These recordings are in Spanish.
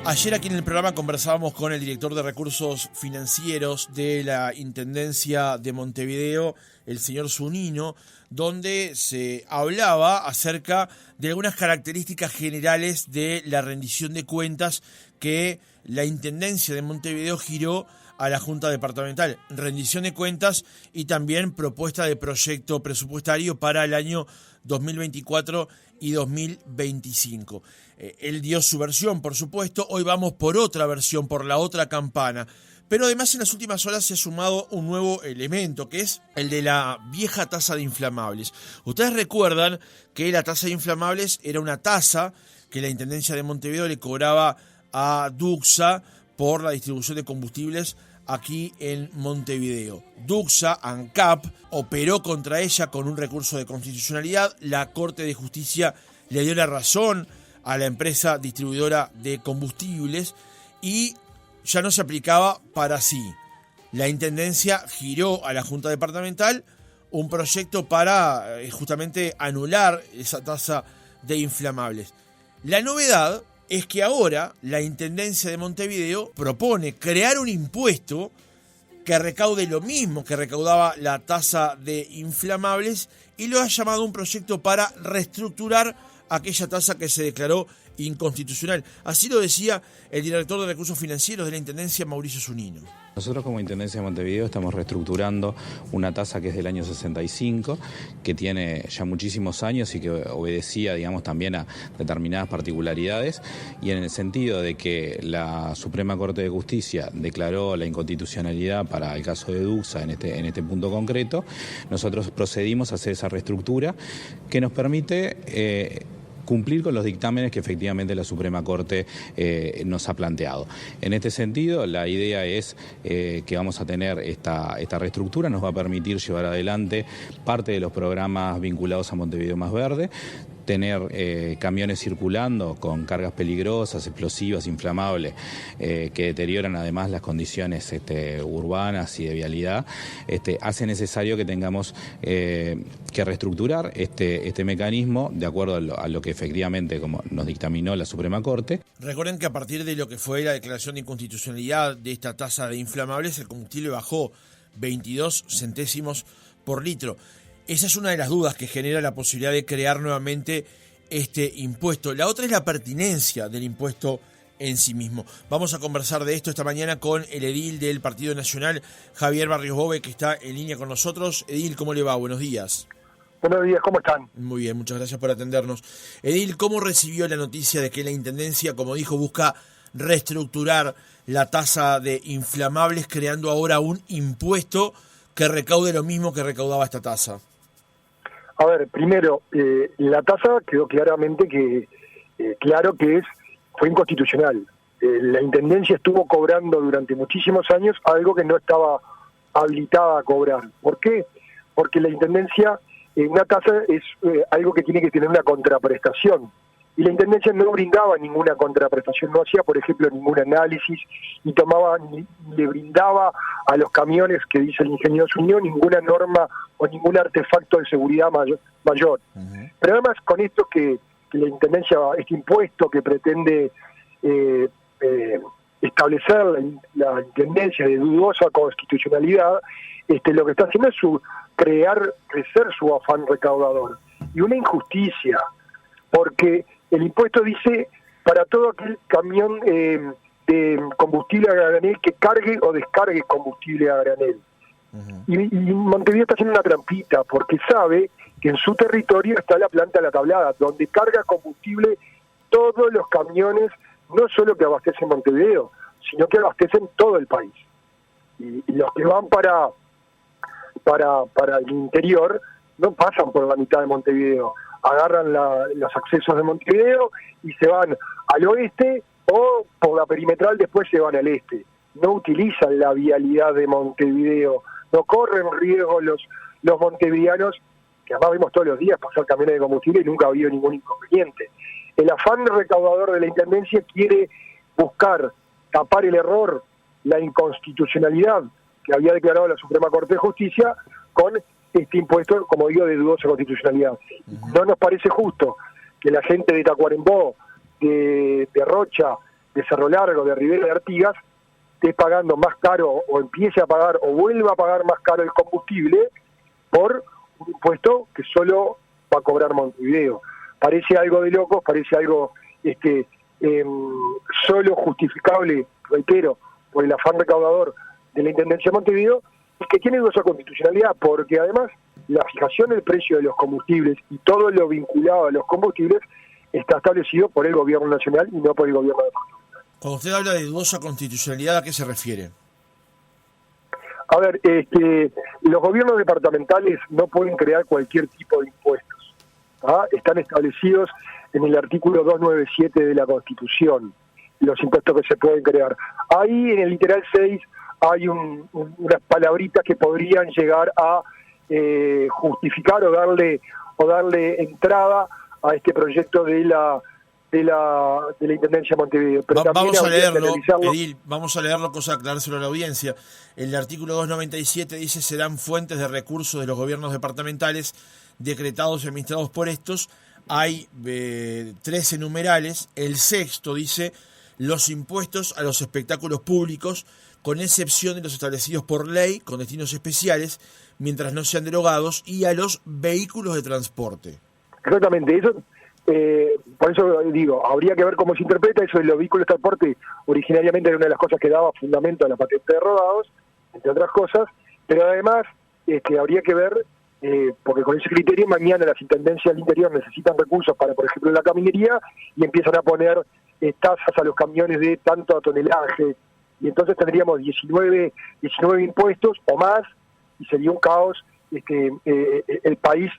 Ayer aquí en el programa conversábamos con el director de Recursos Financieros de la Intendencia de Montevideo, el señor Zunino, donde se hablaba acerca de algunas características generales de la rendición de cuentas que la Intendencia de Montevideo giró a la Junta Departamental. Rendición de cuentas y también propuesta de proyecto presupuestario para el año 2024 y 2025. Él dio su versión, por supuesto. Hoy vamos por otra versión, por la otra campana. Pero además en las últimas horas se ha sumado un nuevo elemento, que es el de la vieja tasa de inflamables. Ustedes recuerdan que la tasa de inflamables era una tasa que la Intendencia de Montevideo le cobraba a Duxa por la distribución de combustibles aquí en Montevideo. Duxa, ANCAP, operó contra ella con un recurso de constitucionalidad. La Corte de Justicia le dio la razón a la empresa distribuidora de combustibles y ya no se aplicaba para sí. La Intendencia giró a la Junta Departamental un proyecto para justamente anular esa tasa de inflamables. La novedad es que ahora la Intendencia de Montevideo propone crear un impuesto que recaude lo mismo que recaudaba la tasa de inflamables y lo ha llamado un proyecto para reestructurar aquella tasa que se declaró inconstitucional. Así lo decía el director de Recursos Financieros de la Intendencia, Mauricio Zunino. Nosotros como Intendencia de Montevideo estamos reestructurando una tasa que es del año 65, que tiene ya muchísimos años y que obedecía, digamos, también a determinadas particularidades, y en el sentido de que la Suprema Corte de Justicia declaró la inconstitucionalidad para el caso de Duxa en este punto concreto, nosotros procedimos a hacer esa reestructura que nos permite cumplir con los dictámenes que efectivamente la Suprema Corte nos ha planteado. En este sentido, la idea es que vamos a tener esta reestructura, nos va a permitir llevar adelante parte de los programas vinculados a Montevideo Más Verde, tener camiones circulando con cargas peligrosas, explosivas, inflamables, que deterioran además las condiciones urbanas y de vialidad, hace necesario que tengamos que reestructurar este mecanismo de acuerdo a lo que efectivamente como nos dictaminó la Suprema Corte. Recuerden que a partir de lo que fue la declaración de inconstitucionalidad de esta tasa de inflamables, el combustible bajó 22 centésimos por litro. Esa es una de las dudas que genera la posibilidad de crear nuevamente este impuesto. La otra es la pertinencia del impuesto en sí mismo. Vamos a conversar de esto esta mañana con el edil del Partido Nacional, Javier Barrios Bove, que está en línea con nosotros. Edil, ¿cómo le va? Buenos días. Buenos días, ¿cómo están? Muy bien, muchas gracias por atendernos. Edil, ¿cómo recibió la noticia de que la Intendencia, como dijo, busca reestructurar la tasa de inflamables, creando ahora un impuesto que recaude lo mismo que recaudaba esta tasa? A ver, primero, la tasa quedó claramente claro que fue inconstitucional. La Intendencia estuvo cobrando durante muchísimos años algo que no estaba habilitada a cobrar. ¿Por qué? Porque la Intendencia, una tasa es algo que tiene que tener una contraprestación. Y la Intendencia no brindaba ninguna contraprestación, no hacía, por ejemplo, ningún análisis, ni le brindaba a los camiones, que dice el ingeniero Zunino, ninguna norma o ningún artefacto de seguridad mayor. Uh-huh. Pero además con esto que la Intendencia, este impuesto que pretende establecer la Intendencia de dudosa constitucionalidad, lo que está haciendo es crecer su afán recaudador. Y una injusticia, porque el impuesto dice para todo aquel camión de combustible a granel que cargue o descargue combustible a granel. Uh-huh. Y Montevideo está haciendo una trampita porque sabe que en su territorio está la planta La Tablada, donde carga combustible todos los camiones, no solo que abastecen Montevideo, sino que abastecen todo el país. Y los que van para el interior no pasan por la mitad de Montevideo, agarran los accesos de Montevideo y se van al oeste o por la perimetral después se van al este. No utilizan la vialidad de Montevideo, no corren riesgo los montevideanos, que además vemos todos los días pasar camiones de combustible y nunca ha habido ningún inconveniente. El afán recaudador de la Intendencia quiere buscar tapar el error, la inconstitucionalidad que había declarado la Suprema Corte de Justicia con este impuesto, como digo, de dudosa constitucionalidad. No nos parece justo que la gente de Tacuarembó, de Rocha, de Cerro Largo, de Rivera de Artigas, esté pagando más caro o empiece a pagar o vuelva a pagar más caro el combustible por un impuesto que solo va a cobrar Montevideo. Parece algo de locos, parece algo solo justificable, reitero, por el afán recaudador de la Intendencia de Montevideo, y que tiene dudosa constitucionalidad, porque además la fijación del precio de los combustibles y todo lo vinculado a los combustibles está establecido por el gobierno nacional y no por el gobierno departamental. Cuando usted habla de dudosa constitucionalidad, ¿a qué se refiere? A ver, los gobiernos departamentales no pueden crear cualquier tipo de impuestos. Están establecidos en el artículo 297 de la Constitución, los impuestos que se pueden crear. Ahí en el literal 6 hay unas palabritas que podrían llegar a justificar o darle entrada a este proyecto de la Intendencia de Montevideo. Pero vamos a leerlo, Edil, vamos a leerlo, cosa de aclarárselo a la audiencia. El artículo 297 dice: serán fuentes de recursos de los gobiernos departamentales decretados y administrados por estos. Hay 13 numerales. El sexto dice: los impuestos a los espectáculos públicos, con excepción de los establecidos por ley, con destinos especiales, mientras no sean derogados, y a los vehículos de transporte. Exactamente, eso, por eso digo, habría que ver cómo se interpreta eso de los vehículos de transporte. Originariamente era una de las cosas que daba fundamento a la patente de rodados, entre otras cosas, pero además habría que ver, porque con ese criterio mañana las intendencias del interior necesitan recursos para, por ejemplo, la caminería, y empiezan a poner tasas a los camiones de tanto a tonelaje, y entonces tendríamos 19 impuestos o más, y sería un caos. El país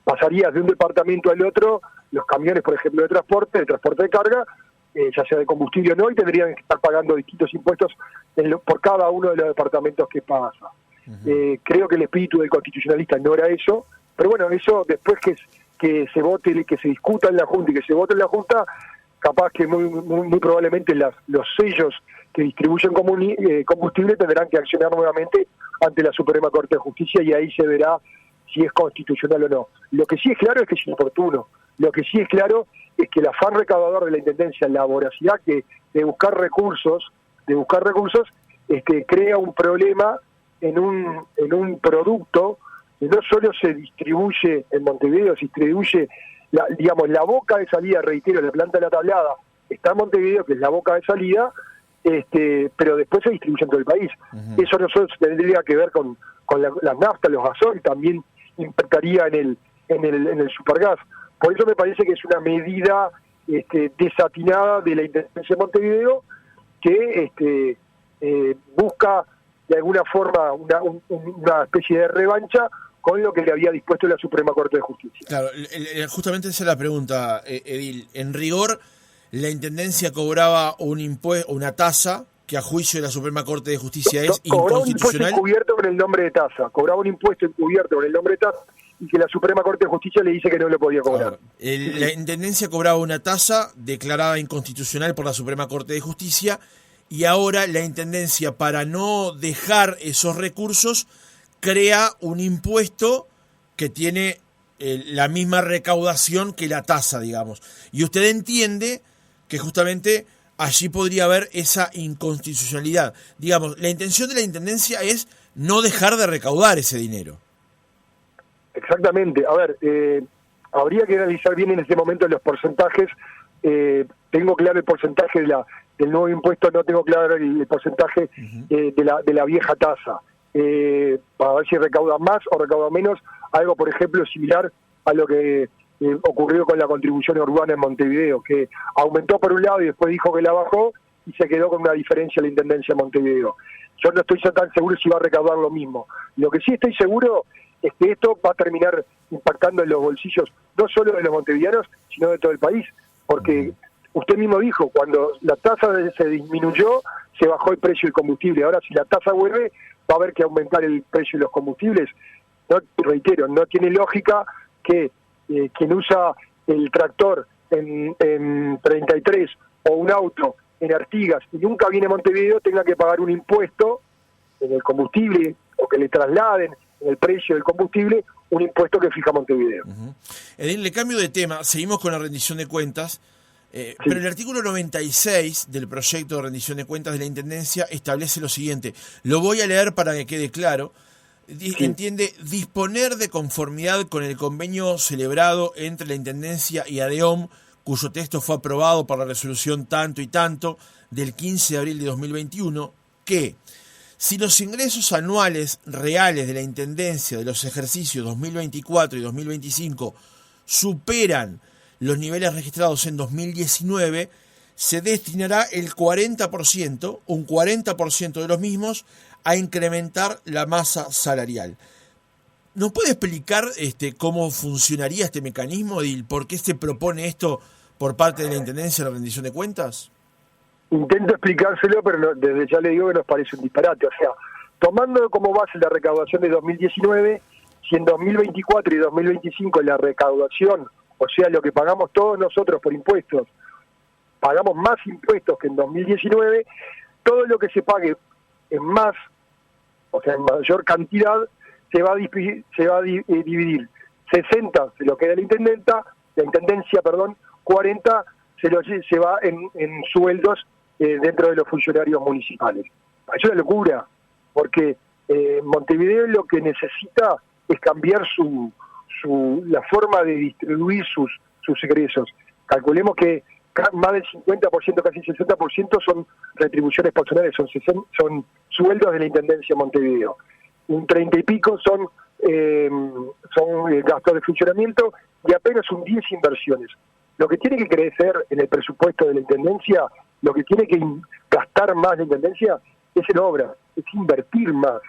pasaría de un departamento al otro, los camiones, por ejemplo, de transporte de carga, ya sea de combustible o no, y tendrían que estar pagando distintos impuestos por cada uno de los departamentos que pasa. Creo que el espíritu del constitucionalista no era eso, pero bueno, eso después que se vote, que se discuta en la Junta y que se vote en la Junta, capaz que muy probablemente los sellos que distribuyen combustible tendrán que accionar nuevamente ante la Suprema Corte de Justicia, y ahí se verá si es constitucional o no. Lo que sí es claro es que es inoportuno. Lo que sí es claro es que el afán recaudador de la Intendencia, la voracidad de buscar recursos, crea un problema en un producto que no solo se distribuye en Montevideo, se distribuye, la boca de salida, reitero, la planta de la Tablada está en Montevideo, que es la boca de salida, pero después se distribuye en todo el país. Eso nosotros tendría que ver con las naftas, los gasoil, también impactaría en el supergas. Por eso me parece que es una medida desatinada de la Intendencia de Montevideo, que busca de alguna forma una especie de revancha con lo que le había dispuesto la Suprema Corte de Justicia. Claro, justamente esa es la pregunta, Edil. En rigor, la Intendencia cobraba un impuesto, una tasa que a juicio de la Suprema Corte de Justicia es inconstitucional. Cobraba un impuesto encubierto con el nombre de tasa, cobraba un impuesto encubierto con el nombre de tasa, y que la Suprema Corte de Justicia le dice que no lo podía cobrar. La Intendencia cobraba una tasa declarada inconstitucional por la Suprema Corte de Justicia, y ahora la Intendencia, para no dejar esos recursos, crea un impuesto que tiene la misma recaudación que la tasa, digamos. Y usted entiende que justamente allí podría haber esa inconstitucionalidad. Digamos, la intención de la Intendencia es no dejar de recaudar ese dinero. Exactamente. A ver, habría que analizar bien en este momento los porcentajes. Tengo claro el porcentaje del nuevo impuesto, no tengo claro el porcentaje de la vieja tasa. Para ver si recauda más o recauda menos, algo, por ejemplo, similar a lo que ocurrió con la contribución urbana en Montevideo, que aumentó por un lado y después dijo que la bajó, y se quedó con una diferencia la Intendencia de Montevideo. Yo no estoy tan seguro si va a recaudar lo mismo. Lo que sí estoy seguro es que esto va a terminar impactando en los bolsillos no solo de los montevideanos, sino de todo el país, porque usted mismo dijo, cuando la tasa se disminuyó, se bajó el precio del combustible. Ahora, si la tasa vuelve, va a haber que aumentar el precio de los combustibles. No, reitero, no tiene lógica que quien usa el tractor en 33 o un auto en Artigas y nunca viene a Montevideo tenga que pagar un impuesto en el combustible, o que le trasladen en el precio del combustible un impuesto que fija Montevideo. Edil, le cambio de tema, seguimos con la rendición de cuentas. Pero el artículo 96 del proyecto de rendición de cuentas de la Intendencia establece lo siguiente. Lo voy a leer para que quede claro. Entiende: disponer de conformidad con el convenio celebrado entre la Intendencia y ADEOM, cuyo texto fue aprobado por la resolución tanto y tanto del 15 de abril de 2021, que si los ingresos anuales reales de la Intendencia de los ejercicios 2024 y 2025 superan los niveles registrados en 2019, se destinará el 40%, un 40% de los mismos, a incrementar la masa salarial. ¿Nos puede explicar cómo funcionaría este mecanismo y por qué se propone esto por parte de la Intendencia de la rendición de cuentas? Intento explicárselo, pero desde ya le digo que nos parece un disparate. O sea, tomando como base la recaudación de 2019, si en 2024 y 2025 la recaudación, o sea, lo que pagamos todos nosotros por impuestos, pagamos más impuestos que en 2019, todo lo que se pague en más, o sea, en mayor cantidad, se va a dividir 60 se lo queda la intendencia, 40 se va en sueldos dentro de los funcionarios municipales. Es una locura, porque Montevideo lo que necesita es cambiar la forma de distribuir sus egresos. Calculemos que más del 50%, casi 60% son retribuciones personales, son sueldos de la Intendencia de Montevideo. Un 30 y pico son gastos de funcionamiento y apenas un 10 inversiones. Lo que tiene que crecer en el presupuesto de la Intendencia, lo que tiene que gastar más la Intendencia es en obra, es invertir más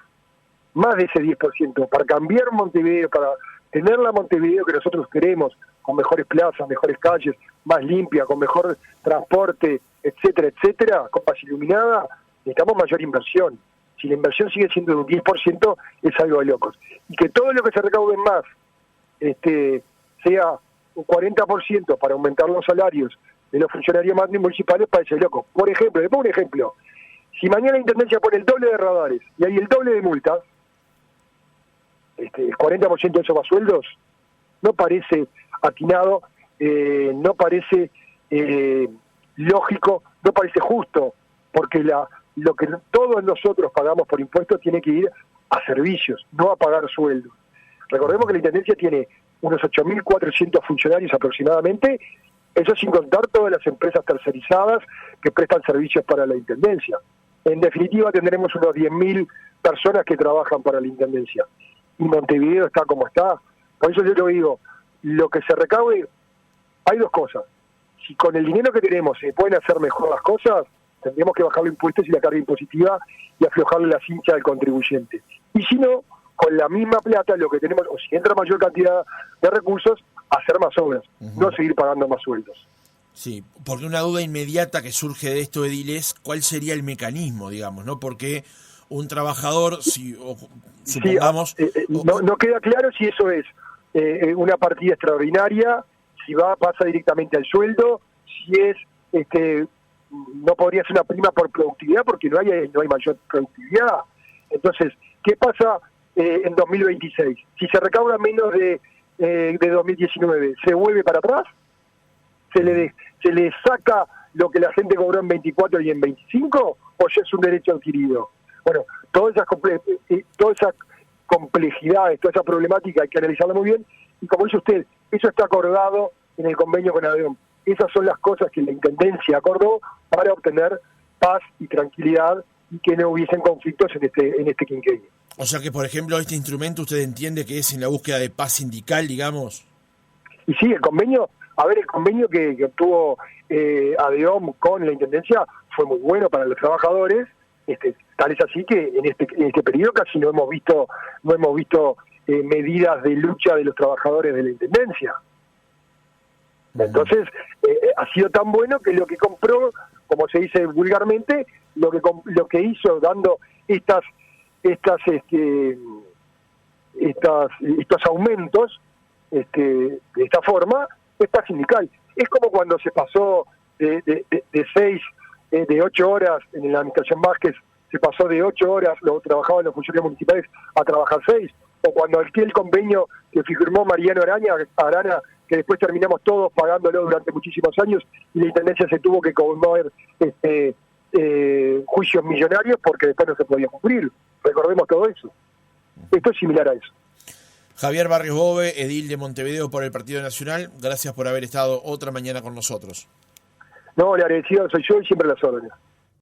de ese 10%, para cambiar Montevideo, para tener la Montevideo que nosotros queremos, con mejores plazas, mejores calles, más limpia, con mejor transporte, etcétera, etcétera, con más iluminada. Necesitamos mayor inversión. Si la inversión sigue siendo de un 10%, es algo de locos. Y que todo lo que se recaude más sea un 40% para aumentar los salarios de los funcionarios municipales, parece loco. Por ejemplo, le pongo un ejemplo. Si mañana la Intendencia pone el doble de radares y hay el doble de multas, el 40% de esos más sueldos, no parece atinado, no parece lógico, no parece justo, porque lo que todos nosotros pagamos por impuestos tiene que ir a servicios, no a pagar sueldos. Recordemos que la Intendencia tiene unos 8.400 funcionarios aproximadamente, eso sin contar todas las empresas tercerizadas que prestan servicios para la Intendencia. En definitiva, tendremos unos 10.000 personas que trabajan para la Intendencia. Y Montevideo está como está. Por eso yo lo digo, lo que se recaude, hay dos cosas. Si con el dinero que tenemos se pueden hacer mejor las cosas, tendríamos que bajar los impuestos y la carga impositiva y aflojarle la cincha al contribuyente. Y si no, con la misma plata, lo que tenemos, o si entra mayor cantidad de recursos, hacer más obras, no seguir pagando más sueldos. Sí, porque una duda inmediata que surge de esto, Edil, es cuál sería el mecanismo, digamos, ¿no? Porque un trabajador, supongamos... no queda claro si eso es una partida extraordinaria, si pasa directamente al sueldo, si es... no podría ser una prima por productividad porque no hay mayor productividad. Entonces, ¿qué pasa en 2026? Si se recauda menos de 2019, ¿se vuelve para atrás? ¿Se le saca lo que la gente cobró en 24 y en 25? ¿O ya es un derecho adquirido? Bueno, todas esas complejidades, toda esa problemática hay que analizarla muy bien. Y como dice usted, eso está acordado en el convenio con ADEOM. Esas son las cosas que la Intendencia acordó para obtener paz y tranquilidad y que no hubiesen conflictos en este quinquenio. O sea que, por ejemplo, este instrumento usted entiende que es en la búsqueda de paz sindical, digamos. Y sí, el convenio que obtuvo ADEOM con la Intendencia fue muy bueno para los trabajadores. Tal es así que en este periodo casi no hemos visto medidas de lucha de los trabajadores de la Intendencia. Entonces, ha sido tan bueno que lo que compró, como se dice vulgarmente, lo que hizo dando estos aumentos de esta forma, es paz sindical. Es como cuando se pasó de 8 horas en la administración Vázquez, se pasó de 8 horas, trabajaban los funcionarios municipales, a trabajar 6. o cuando aquel convenio que firmó Mariano Arana, que después terminamos todos pagándolo durante muchísimos años y la Intendencia se tuvo que comer juicios millonarios porque después no se podía cumplir. Recordemos todo eso. Esto es similar a eso. Javier Barrios Bove, edil de Montevideo por el Partido Nacional, gracias por haber estado otra mañana con nosotros. No, el agradecido soy yo y siempre las órdenes.